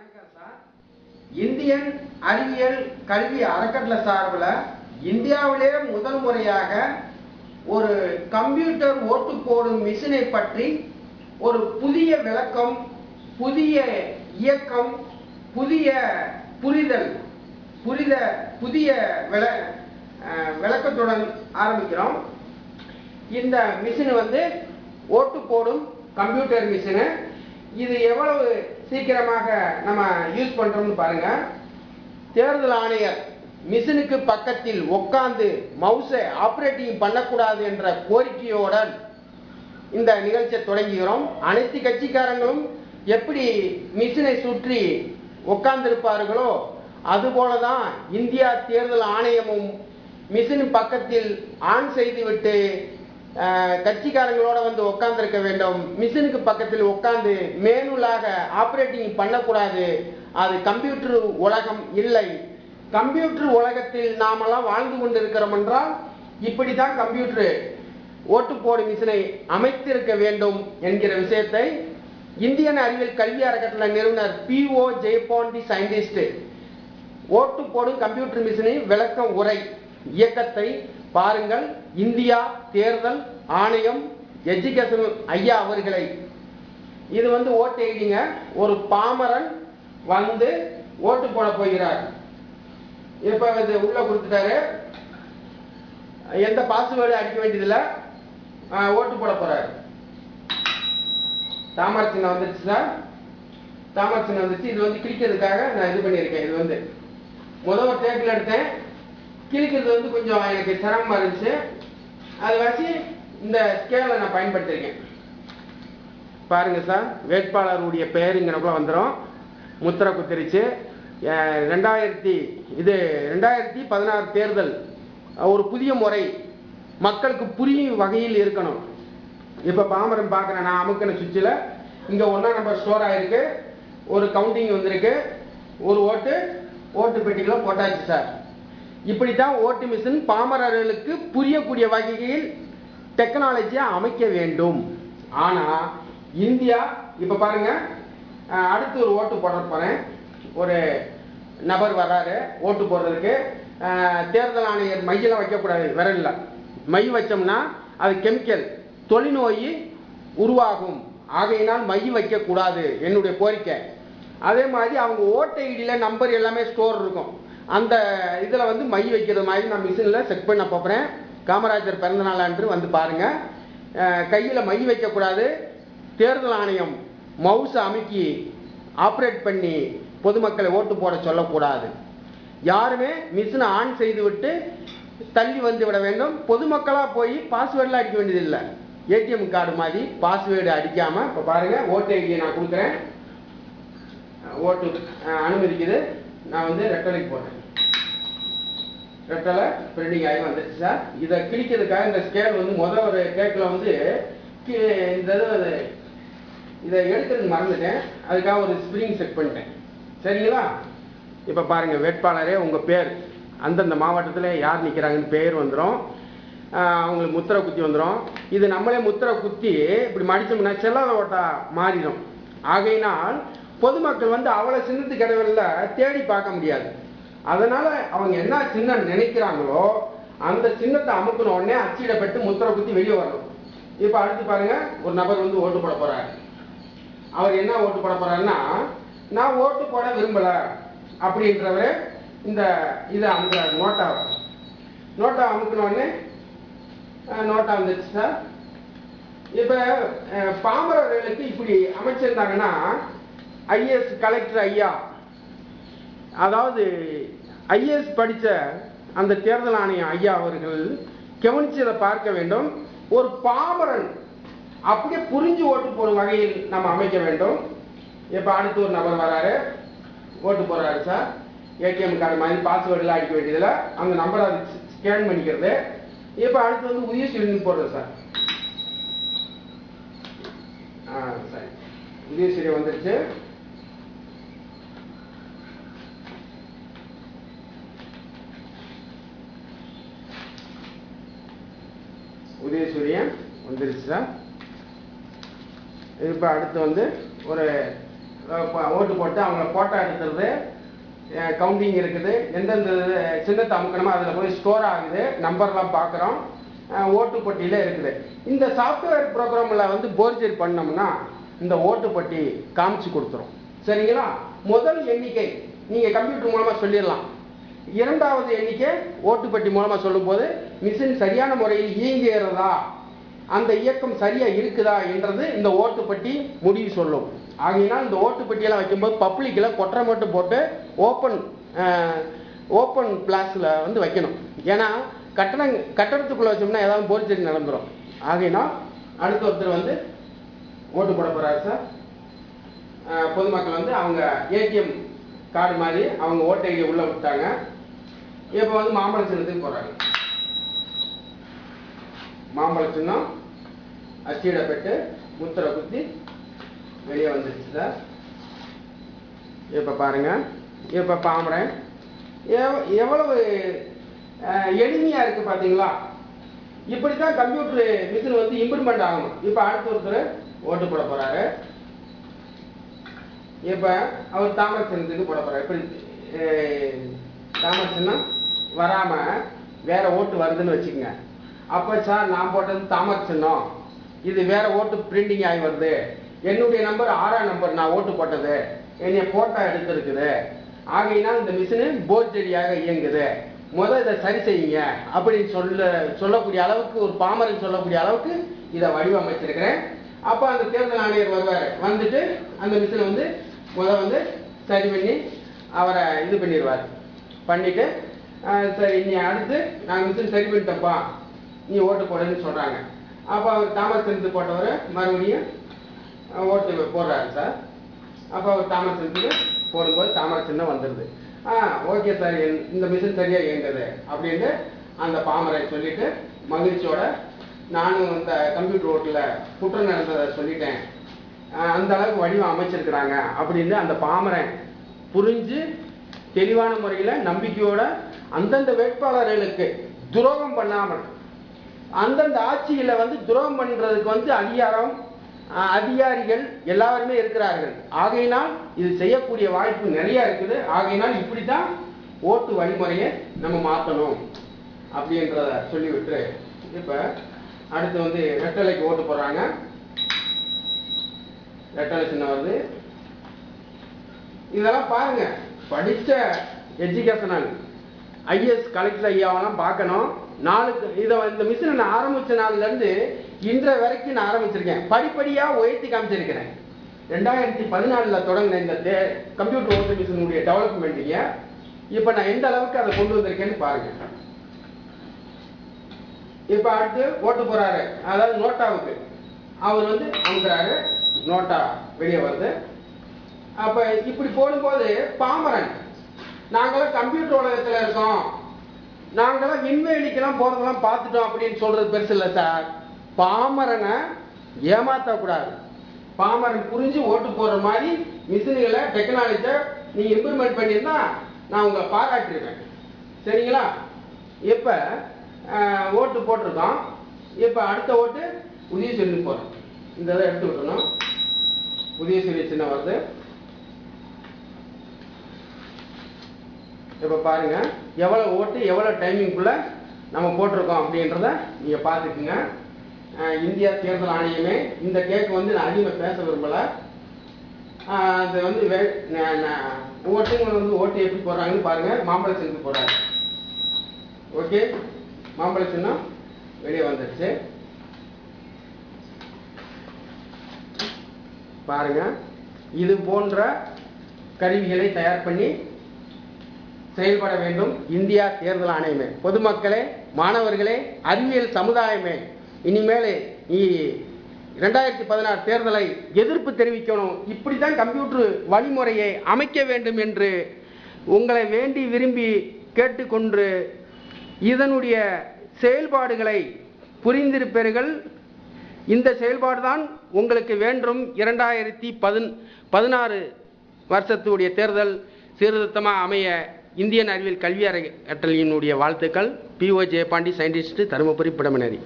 வணக்கம் sir. Indian அறிவியல் கல்வி அறக்கட்டளை சார்பில் இந்தியாவிலே முதல் முறையாக ஒரு கம்ப்யூட்டர் ஓட்டு போடும் மிஷினை பற்றி ஒரு புதிய விளக்கம், புதிய இயக்கம், புதிய புரிதல், புதிய விளக்கத்துடன் ஆரம்பிக்கிறோம். இந்த மிஷின் ஓட்டு போடும் கம்ப்யூட்டர் மிஷினு. இது எவ்வளவு சீக்கிரமாக நம்ம யூஸ் பண்றோம்னு பாருங்க. தேர்தல் ஆணையர் மிஷினுக்கு பக்கத்தில் உட்கார்ந்து மவுஸை ஆபரேட்டிங் பண்ணக்கூடாது என்ற கோரிக்கையுடன் இந்த நிகழ்ச்சியை தொடங்குகிறோம். அனைத்து கட்சிக்காரங்களும் எப்படி மிஷினை சுற்றி உட்கார்ந்திருப்பார்களோ அதுபோலதான் இந்தியா தேர்தல் ஆணையமும் மிஷின் பக்கத்தில் ஆன் செய்துவிட்டு கட்சிக்காரங்களோட உட்கார்ந்திருக்க வேண்டும். மிஷினுக்கு பக்கத்தில் உட்கார்ந்து மேனுவலாக ஆபரேட்டிங் பண்ணக்கூடாது. அது கம்ப்யூட்டர் உலகம் இல்லை. கம்ப்யூட்டர் உலகத்தில் நாமெல்லாம் வாழ்ந்து கொண்டிருக்கிறோம் என்றால் இப்படித்தான் கம்ப்யூட்டர் ஓட்டு போடும் மிஷினை அமைத்திருக்க வேண்டும் என்கிற விஷயத்தை இந்தியன் அறிவியல் கல்வி அறக்கட்டளை நிறுவனர் P.O. ஜெயபாண்டி சயின்டிஸ்ட் ஓட்டு போடும் கம்ப்யூட்டர் மிஷினை விளக்கம் உரை இயக்கத்தை பாருங்கள். இந்தியா தேர்தல் ஆணையம் எஜுகேஷன் ஐயா அவர்களை. இது ஓட்டு எழுதிங்க. ஒரு பாமரன் ஓட்டு போட போகிறார். இப்ப இது உள்ள கொடுத்துட்டாரு. எந்த பாஸ்வேர்டு அடிக்க வேண்டியதில்லை. ஓட்டு போட போறாரு. தாமரை சின்னம் வந்துருச்சு சார். தாமரை சின்னம் வந்துருச்சு. இது கிளிக்கிறதுக்காக நான் இது பண்ணியிருக்கேன். இது முதல் ஒரு டேபிள் எடுத்தேன். கிளிக்கிறது கொஞ்சம் எனக்கு சிரமமா இருந்துச்சு. அதை வச்சு இந்த ஸ்கேலை நான் பயன்படுத்திருக்கேன். பாருங்க சார், வேட்பாளருடைய பெயருங்கிறப்ப வந்துடும். முத்திரை குத்திருச்சு. 2016 தேர்தல் ஒரு புதிய முறை மக்களுக்கு புரியும் வகையில் இருக்கணும். இப்ப பாமரன் பார்க்கிறேன். நான் அமுக்கின சுவிட்சில் இங்க 1ஆம் நம்பர் ஸ்டோர் ஆயிருக்கு. ஒரு கவுண்டிங் வந்திருக்கு. ஒரு ஓட்டு பெட்டிகளை போட்டாச்சு சார். இப்படித்தான் ஓட்டு மிஷின் பாமரர்களுக்கு புரியக்கூடிய வகையில் டெக்னாலஜியை அமைக்க வேண்டும். ஆனா இந்தியா இப்ப பாருங்க, அடுத்து ஒரு ஓட்டு போட போறேன். ஒரு நபர் வர்றாரு ஓட்டு போடுறதுக்கு. தேர்தல் ஆணையர் மையெல்லாம் வைக்கக்கூடாது. விரல்ல மை வச்சோம்னா அது கெமிக்கல் தொழில்நோய் உருவாகும். ஆகையினால் மை வைக்க கூடாது என்னுடைய கோரிக்கை. அதே மாதிரி அவங்க ஓட்டு ஐடியில நம்பர் எல்லாமே ஸ்டோர் இருக்கும். அந்த இதுல மை வைக்கிறது மாதிரி நான் மிஷினில் செக் பண்ண போகிறேன். காமராஜர் பிறந்த நாள் அன்று பாருங்க. கையில் மை வைக்கக்கூடாது. தேர்தல் ஆணையம் மவுஸ் அமுக்கி ஆப்ரேட் பண்ணி பொதுமக்களை ஓட்டு போட சொல்லக்கூடாது. யாருமே மிஷினை ஆன் செய்து விட்டு தள்ளி விட வேண்டும். பொதுமக்களாக போய் பாஸ்வேர்டில் அடிக்க வேண்டியதில்லை. ஏடிஎம் கார்டு மாதிரி பாஸ்வேர்டு அடிக்காம. இப்போ பாருங்க, ஓட்டு ஐடியை நான் கொடுக்குறேன். ஓட்டு அனுமதிக்குது. நான் ரெட்டலைக்கு போட்டேன். ரெட்டலை பிரிண்டிங் ஆகி வந்துடுச்சு சார். இதை கிழிக்கிறதுக்காக இந்த ஸ்கேல் முதல் ஒரு கேக்கில் இந்த இதை எடுக்கிறதுக்கு மறந்துட்டேன். அதுக்காக ஒரு ஸ்ப்ரிங் செட் பண்ணிட்டேன். சரிங்களா? இப்போ பாருங்க, வேட்பாளரே உங்கள் பேர் அந்தந்த மாவட்டத்தில் யார் நிற்கிறாங்கன்னு பேர் வந்துடும். அவங்களுக்கு முத்திரை குத்தி வந்துடும். இது நம்மளே முத்திரை குத்தி இப்படி மடிச்சோம்னா செல்லாத ஓட்டா மாறிடும். ஆகையினால் பொதுமக்கள் அவ்வளவு சின்னத்துக்கு இடவில்ல தேடி பார்க்க முடியாது. அதனால அவங்க என்ன சின்னம் நினைக்கிறாங்களோ அந்த சின்னத்தை அமுக்கின உடனே அச்சிடப்பட்டு முத்திரை குத்தி வெளியே வரணும். இப்ப அடுத்து பாருங்க, ஒரு நபர் ஓட்டு போட போறாரு. அவர் என்ன ஓட்டு போட போறாருன்னா, நான் ஓட்டு போட விரும்பல அப்படின்றவரு இதை அமுக்குறாரு. நோட்டா அமுக்கின உடனே நோட்டா வந்துருச்சு சார். இப்ப பாமரர்களுக்கு இப்படி அமைச்சிருந்தாங்கன்னா, ஐஏஎஸ் கலெக்டர் ஐயா, அதாவது ஐஏஎஸ் படித்த அந்த தேர்தல் ஆணையம் ஐயா அவர்கள் கவனிச்சதை பார்க்க வேண்டும். ஒரு பாமரன் அப்படியே புரிஞ்சு ஓட்டு போடும் வகையில் நம்ம அமைக்க வேண்டும். இப்ப அடுத்து ஒரு நபர் வராரு, ஓட்டு போடுறாரு சார். ஏடிஎம் கார்டு மாதிரி பாஸ்வேர்டுலாம் அடிக்க வேண்டியதில்லை. அந்த நம்பரை ஸ்கேன் பண்ணிக்கிறது. இப்ப அடுத்து உதயசூரியன் போடுறது சார். சரி, உதயசூரியன் வந்துருச்சு. உதயசூரியன் வந்துருச்சு சார். இப்போ அடுத்து ஒரு ஓட்டு போட்டு அவங்கள போட்டோ எடுக்கிறது, கவுண்டிங் இருக்குது, எந்தெந்த சின்னத்தை அமுக்கணுமோ அதில் போய் ஸ்டோர் ஆகுது, நம்பர்லாம் பார்க்குறோம், ஓட்டுப்பட்டியில் இருக்குது. இந்த சாஃப்ட்வேர் ப்ரோக்ராமில் வந்து போர்ஜரி பண்ணோம்னா இந்த ஓட்டுப்பட்டி காமிச்சு கொடுத்துரும். சரிங்களா? முதல் எண்ணிக்கை நீங்கள் கம்ப்யூட்டர் மூலமாக சொல்லிடலாம். இரண்டாவது எண்ணிக்கை ஓட்டுப்பட்டி மூலமாக சொல்லும்போது மிஷின் சரியான முறையில் இயங்குகிறதா, அந்த இயக்கம் சரியாக இருக்குதா என்றது இந்த ஓட்டுப்பட்டி முடிவு சொல்லும். ஆகையினால் இந்த ஓட்டுப்பட்டியெல்லாம் வைக்கும்போது பப்ளிக்கில் கொட்டரை மட்டும் போட்டு ஓப்பன் பிளாஸில் வந்து வைக்கணும். ஏன்னா கட்டடத்துக்குள்ளே வச்சோம்னா ஏதாவது போர்ஜரி நடந்துடும். ஆகையினால் அடுத்த ஒருத்தர் வந்து ஓட்டு போட போகிறாரு சார். பொதுமக்கள் வந்து அவங்க ஏடிஎம் கார்டு மாதிரி அவங்க ஓட்டு ஐடியை உள்ளே விட்டாங்க. இப்போ வந்து மாம்பழ சின்னத்துக்கு போகிறாங்க. மாம்பழ சின்னம் அச்சிடப்பட்டு முத்திரை குத்தி வெளியே வந்துருச்சு சார். இப்போ பாருங்க, இப்போ பாம்புறேன் எவ்வளவு எளிமையாக இருக்குது பார்த்தீங்களா? இப்படி தான் கம்ப்யூட்டர் மிஷின் வந்து இம்ப்ரூவ்மெண்ட் ஆகணும். இப்போ அடுத்த ஒருத்தர் ஓட்டு போட போகிறாரு. இப்போ அவர் தாமரை சின்னத்துக்கு போட போகிறார். இப்படி தாமரை சின்னம் வராமல் வேற ஓட்டு வருதுன்னு வச்சுக்கோங்க. அப்போ சார் நான் போட்டது தாமரை சின்னம், இது வேற ஓட்டு பிரிண்டிங் ஆகி வருது, என்னுடைய நம்பர் 6ஆம் நம்பர், நான் ஓட்டு போட்டது என்னைய போட்டோ எடுத்துருக்குது, ஆகையினால் இந்த மிஷினு போர்ஜரியாக இயங்குது, இதை சரி செய்யுங்க அப்படின்னு சொல்லக்கூடிய அளவுக்கு, ஒரு பாமரன் சொல்லக்கூடிய அளவுக்கு இதை வடிவமைச்சிருக்கிறேன். அப்போ அந்த தேர்தல் ஆணையர் வருவார். வந்துட்டு அந்த மிஷினை வந்து வந்து சரி பண்ணி அவரை இது பண்ணிடுவார். பண்ணிட்டு சரி நீ அடுத்து நாங்கள் மிஷின் சரி பண்ணிட்டப்பா, நீ ஓட்டு போடுன்னு சொல்கிறாங்க. அப்போ அவர் தாமரை சின்னத்துக்கு போட்டவர் மறுபடியும் ஓட்டு போடுறாரு சார். அப்போ அவர் தாமரை சின்னத்துக்கு போடும்போது தாமரை சின்னம் வந்துடுது. ஓகே சார், இந்த மிஷின் சரியாக இயங்குது அப்படின்னு அந்த பாமரை சொல்லிட்டு மகிழ்ச்சியோட நானும் இந்த கம்ப்யூட்டர் ஓட்டில் குற்றம் நடந்ததை சொல்லிட்டேன், அந்த அளவுக்கு வடிவம் அமைச்சிருக்கிறாங்க அப்படின்னு அந்த பாமரை புரிஞ்சு தெளிவான முறையில் நம்பிக்கையோட அந்தந்த வேட்பாளர்களுக்கு துரோகம் பண்ணாமல், அந்தந்த ஆட்சியில் வந்து துரோகம் பண்ணுறதுக்கு வந்து அதிகாரிகள் எல்லாருமே இருக்கிறார்கள். ஆகையினால் இது செய்யக்கூடிய வாய்ப்பு நிறைய இருக்குது. ஆகையினால் இப்படி தான் ஓட்டு வழிமுறையை நம்ம மாற்றணும் அப்படின்றத சொல்லிவிட்டு இப்போ அடுத்து வந்து ரெட்டலைக்கு ஓட்டு போடுறாங்க. ரெட்டலை சின்னம் வருது. இதெல்லாம் பாருங்க, படித்த எஜுகேஷனல் ஐஎஸ் கலெக்டர் ஐயாவெல்லாம் பார்க்கணும். இந்த மிஷினை நான் ஆரம்பித்த நாள்லேருந்து இன்றைய வரைக்கும் நான் ஆரம்பிச்சிருக்கேன். படிப்படியாக உயர்த்தி காமிச்சிருக்கிறேன். 2014 தொடங்கின இந்த கம்ப்யூட்டர் ஓட்டு மிஷினுடைய டெவலப்மெண்ட்டிங்க இப்போ நான் எந்த அளவுக்கு அதை கொண்டு வந்திருக்கேன்னு பாருங்க. இப்போ அடுத்து ஓட்டு போறாரு, அதாவது நோட்டாவுக்கு அவர் வந்து அமுக்குறாரு, நோட்டா வெளியே வருது. அப்ப இப்படி போடும்போது பாமரன், நாங்களாம் கம்ப்யூட்டர் உலகத்தில் இருக்கோம், நாங்களாம் விண்வெளிக்கெல்லாம் போறதெல்லாம் பார்த்துட்டோம் அப்படின்னு சொல்றது பெருசு இல்லை சார். பாமரனை ஏமாற்றக்கூடாது. பாமரன் புரிஞ்சு ஓட்டு போடுற மாதிரி மிஷின்களை டெக்னாலஜியை நீங்க இம்ப்ளிமெண்ட் பண்ணியிருந்தா நான் உங்களை பாராட்டிருக்கேன். சரிங்களா? இப்போ ஓட்டு போட்டிருக்கோம். இப்போ அடுத்த ஓட்டு உதயசூரியன் போகிறோம். இந்த இதை எடுத்து விட்டணும். உதயசூரிய சின்னம் வருது. இப்போ பாருங்க எவ்வளோ ஓட்டு எவ்வளோ டைமிங்குள்ளே நம்ம போட்டிருக்கோம் அப்படின்றத நீங்கள் பார்த்துக்குங்க. இந்தியா தேர்தல் ஆணையமே இந்த கேக்கு வந்து நான் அதிகமாக பேச விரும்பலை. அது வந்து ஒவ்வொருத்தவங்க வந்து ஓட்டு எப்படி போடுறாங்கன்னு பாருங்கள். மாம்பழ சின்னத்துக்கு போடுறாங்க. ஓகே, மாம்பழ சின்னம் வெளியே வந்துடுச்சு. பாருங்க, இது போன்ற கருவிகளை தயார் பண்ணி செயல்பட வேண்டும் இந்தியா தேர்தல் ஆணையமே. பொதுமக்களே, மாணவர்களே, அறிவியல் சமுதாயமே, இனிமேல் 2016 தேர்தலை எதிர்ப்பு தெரிவிக்கணும். இப்படித்தான் கம்ப்யூட்டர் வழிமுறையை அமைக்க வேண்டும் என்று உங்களை வேண்டி விரும்பி கேட்டுக்கொண்டு இதனுடைய செயல்பாடுகளை புரிந்திருப்பீர்கள். இந்த செயல்பாடுதான் உங்களுக்கு வேண்டும். 2016 வருஷத்துடைய தேர்தல் சீர்திருத்தமாக அமைய இந்தியன் அறிவியல் கல்வி அறக்கட்டளையினுடைய வாழ்த்துக்கள். PO Jayapandi, scientist, Dharmapuri, Pidamaneri.